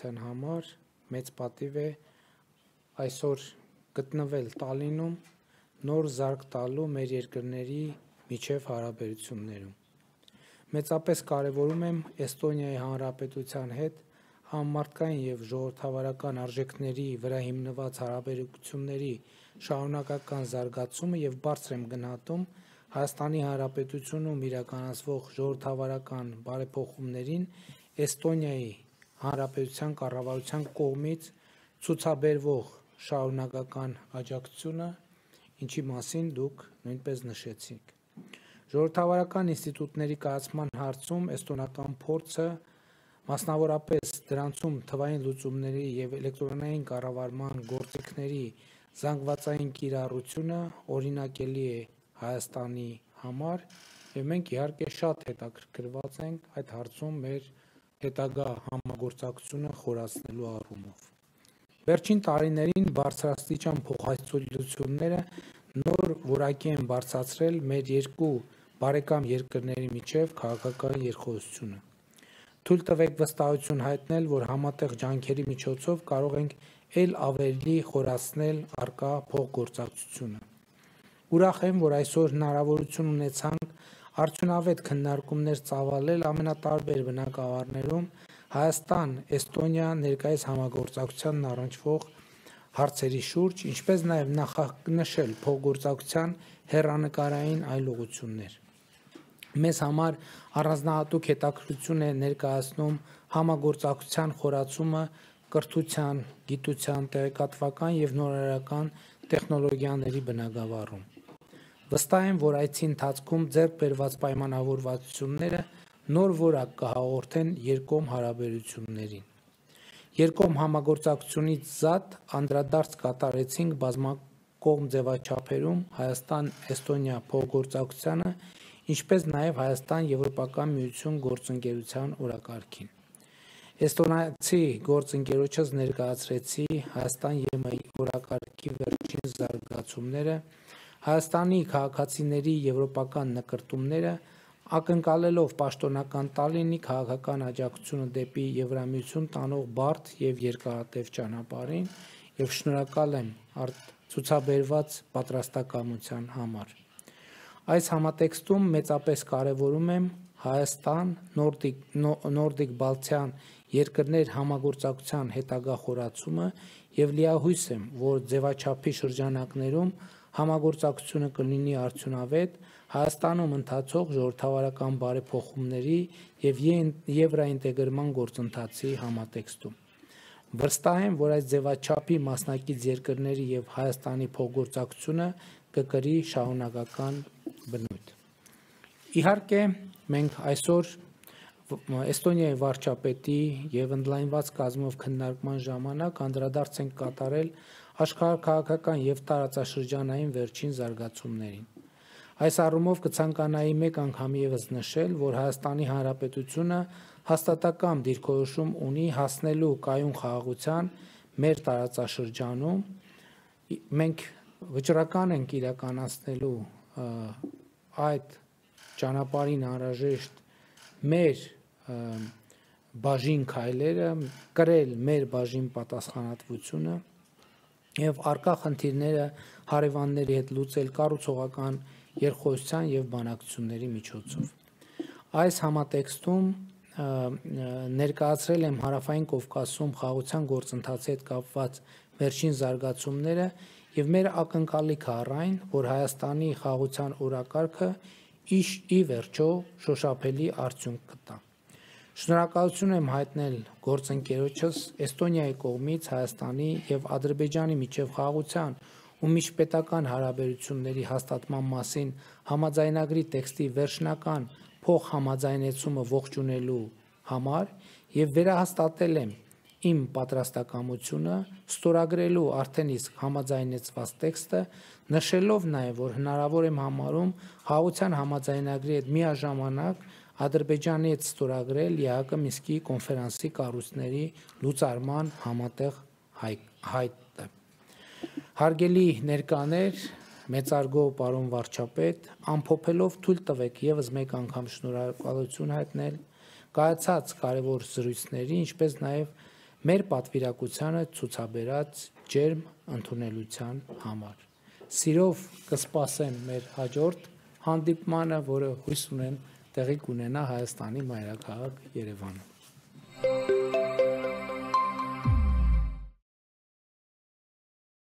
համար մեծ պատիվ է այսօր գտնվել Տալինում նոր զարկ տալու մեր երկրների միջև հարաբերություններում։ Մեծապես կարևորում եմ Էստոնիայի Հանրապետության հետ համամարտկային և ժողովրդավարական արժեքների վրա հիմնված հարաբերությունների շարունակական զարգացումը և բարձր եմ գնահատում Հայաստանի Հանրապետությունում իրականացվող ժողովրդավարական բարեփոխումներին Էստոնիայի Հանրապետության կառավարության կողմից ցուցաբերվող շարունակական աջակցությունը, ինչի մասին դուք նույնպես նշեցիք։ Ժողովրդավարական ինստիտուտների կայացման հարցում էստոնական փորձը, մասնավորապես դրանցում թվային լուծումների և էլեկտրոնային կառավարման գործիքների զանգվածային կիրառությունը օրինակելի է Հայաստանի համար, և մենք իհարկե շատ հետաքրքրված ենք այդ հարցում մեր հետագա համագործակցությունը խորացնելու առումով։ Վերջին տարիներին բարձրաստիճան փոխհայցությունները նոր որակի են բարձրացրել մեր երկու բարեկամ երկրների միջև քաղաքական երկխոսությունը։ Թույլ տվեք վստահություն հայտնել, որ համատեղ ջանքերի միջոցով կարող ենք էլ ավելի խորացնել առկա փոխգործակցությունը։ Ուրախ եմ, որ այսօր հնարավորություն ունեցանք արդյունավետ քննարկումներ ծավալել ամենատարբեր բնագավառներում Հայաստան-Էստոնիա ներկայիս համագործակցությանն առնչվող հարցերի շուրջ, ինչպես նաև նախանշել փոխգործակցության հեռանկարային այլ ուղղություններ։ Մեզ համար առանձնահատուկ հետաքրքրություն է ներկայացնում համագործակցության խորացումը կրթության, գիտության, տեղեկատվական և նորարարական տեխնոլոգիաների բնագավառում։ Վստահ եմ, որ այցի ընթացքում ձեռք բերված պայմանավորվածությունները նոր որակ կհաղորդեն երկկողմ հարաբերություններին։ Երկկողմ համագործակցությունից զատ անդրադարձ կատարեցինք բազմակողմ ձևաչափերում Հայաստան-Էստոնիա փոխգործակցությանը, ինչպես նաև Հայաստան-Եվրոպական միություն գործընկերության օրակարգին։ Էստոնացի գործընկերոջս ներկայացրեցի Հայաստան-ԵՄ օրակարգի վերջին զարգացումները, Հայաստանի քաղաքացիների եվրոպական նկրտումները, ակնկալելով պաշտոնական Տալինի քաղաքական աջակցությունը դեպի Եվրամիություն տանող բարդ և երկարատև ճանապարհին և շնորհակալ եմ ցուցաբերված պատրաստակամության համար։ Այս համատեքստում մեծապես կարևորում եմ Հայաստան, Նորդիկ-Բալթյան երկրներ համագործակցության հետագա խորացումը և լիահույս եմ, որ ձևաչափի շրջանակներում համագործակցությունը կլինի արդյունավետ Հայաստանում ընթացող ժողովրդավարական բարեփոխումների և եվրաինտեգրման գործընթացի համատեքստում։ Վստահ եմ, որ այս ձևաչափի մասնակից երկրների և Հայաստանի փոխգործակցությունը կկրի շարունակական բնույթ։ Իհարկե, մենք այսօր Էստոնիայի վարչապետի և ընդլայնված կազմով քննարկման ժամանակ անդրադարձ ենք կատարել աշխարհաքաղաքական և տարածաշրջանային վերջին զարգացումներին։ Այս առումով կցանկանայի մեկ անգամ ևս նշել, որ Հայաստանի Հանրապետությունը հաստատակամ դիրքորոշում ունի հասնելու կայուն խաղաղության մեր տարածաշրջանում։ Մենք վճռական ենք իրականացնելու այդ ճանապարհին անհրաժեշտ մեր բաժին քայլերը, կրել մեր բաժին պատասխանատվությունը և առկա խնդիրները հարևանների հետ լուծել կառուցողական երկխոսության և բանակցությունների միջոցով։ Այս համատեքստում ներկայացրել եմ Հարավային Կովկասում խաղաղության գործընթացի հետ կապված վերջին զարգացումները և մեր ակնկալիքը առ այն, որ Հայաստանի խաղաղության օրակարգը ի վերջո շոշափելի արդյունք կտա։ Շնորհակալություն եմ հայտնել գործընկերոջս Էստոնիայի կողմից Հայաստանի և Ադրբեջանի միջև խաղաղության ու միջպետական հարաբերությունների հաստատման մասին համաձայնագրի տեքստի վերջնական փոխհամաձայնեցումը ողջունելու համար և վերահաստատել եմ իմ պատրաստակամությունը ստորագրելու արդեն իսկ համաձայնեցված տեքստը, նշելով նաև, որ հնարավոր եմ համարում խաղաղության համաձայնագրի հետ միաժամանակ Ադրբեջանի հետ ստորագրել ԵԱՀԿ Մինսկի կոնֆերանսի կառույցների լուծարման համատեղ հայտը։ Հարգելի ներկաներ, մեծարգո պարոն վարչապետ, ամփոփելով թույլ տվեք ևս մեկ անգամ շնորհակալություն հայտնել կայացած կարևոր զրույցների, ինչպես նաև մեր պատվիրակությանը ցուցաբերած ջերմ ընդունելության համար։ Սիրով կսպասեմ մեր հաջորդ հանդիպմանը, որը հույս ունեմ տեղի կունենա Հայաստանի մայրաքաղաք Երևանում։